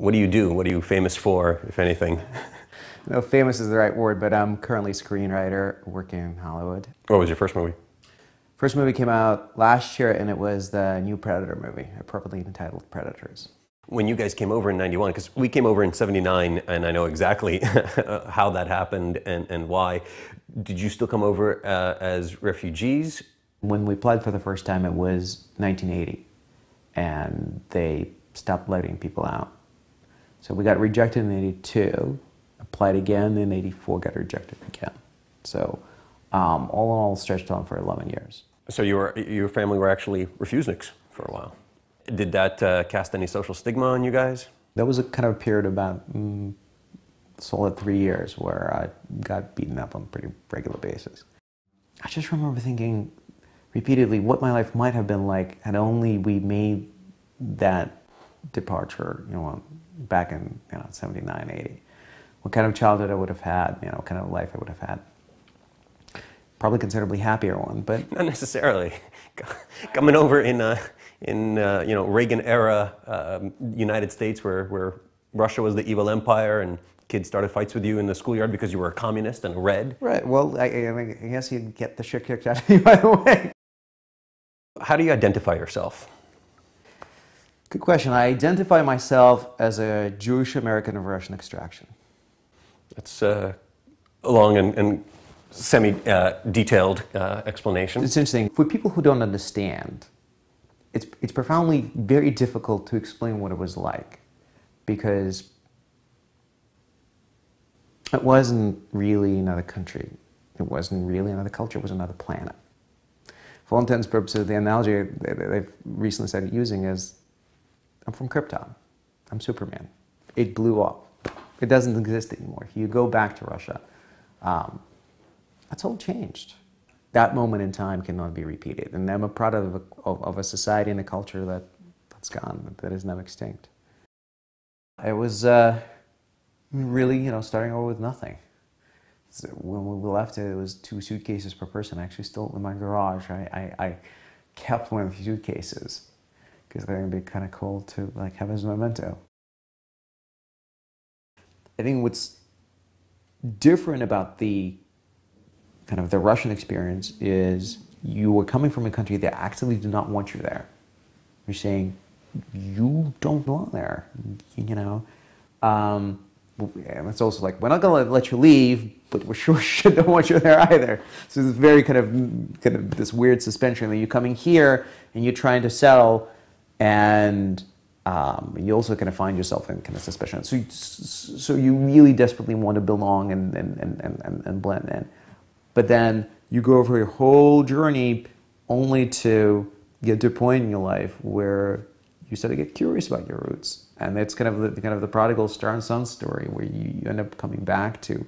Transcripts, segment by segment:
What do you do? What are you famous for, if anything? No, famous is the right word, but I'm currently a screenwriter working in Hollywood. What was your first movie? First movie came out last year, and it was the new Predator movie, appropriately entitled Predators. When you guys came over in '91, because we came over in '79, and I know exactly how that happened and why. Did you still come over as refugees? When we applied for the first time, it was 1980, and they stopped letting people out. So we got rejected in '82, applied again in '84, got rejected again. So all in all, stretched on for 11 years. So your family were actually refuseniks for a while. Did that cast any social stigma on you guys? That was a kind of period about solid 3 years where I got beaten up on a pretty regular basis. I just remember thinking repeatedly what my life might have been like had only we made that departure, back in 79, 80. What kind of childhood I would have had, what kind of life I would have had. Probably considerably happier one, but not necessarily. Coming over in Reagan era United States, where Russia was the evil empire, and kids started fights with you in the schoolyard because you were a communist and a red. Right. Well, I guess you'd get the shit kicked out of you by the way. How do you identify yourself? Good question. I identify myself as a Jewish American of Russian extraction. That's a long and semi-detailed explanation. It's interesting. For people who don't understand, it's profoundly very difficult to explain what it was like, because it wasn't really another country. It wasn't really another culture. It was another planet. For all intents and purposes, the analogy that I've recently started using is, I'm from Krypton. I'm Superman. It blew up. It doesn't exist anymore. If you go back to Russia, that's all changed. That moment in time cannot be repeated. And I'm a product of a society and a culture that's gone, that is now extinct. It was really, starting over with nothing. So when we left, it was 2 suitcases per person. Actually, still in my garage, I kept one of the suitcases because they're going to be kind of cool to have as a memento. I think what's different about the the Russian experience is you were coming from a country that actively did not want you there. You're saying, you don't belong there, And it's also like, we're not going to let you leave, but we sure don't want you there either. So it's very kind of this weird suspension that you're coming here and you're trying to settle, and you also kind of find yourself in kind of suspicion. So you really desperately want to belong and blend in. But then you go over your whole journey only to get to a point in your life where you start to get curious about your roots. And it's kind of the prodigal son story, where you end up coming back to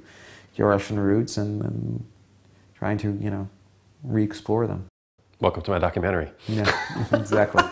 your Russian roots and trying to, re-explore them. Welcome to my documentary. Yeah, exactly.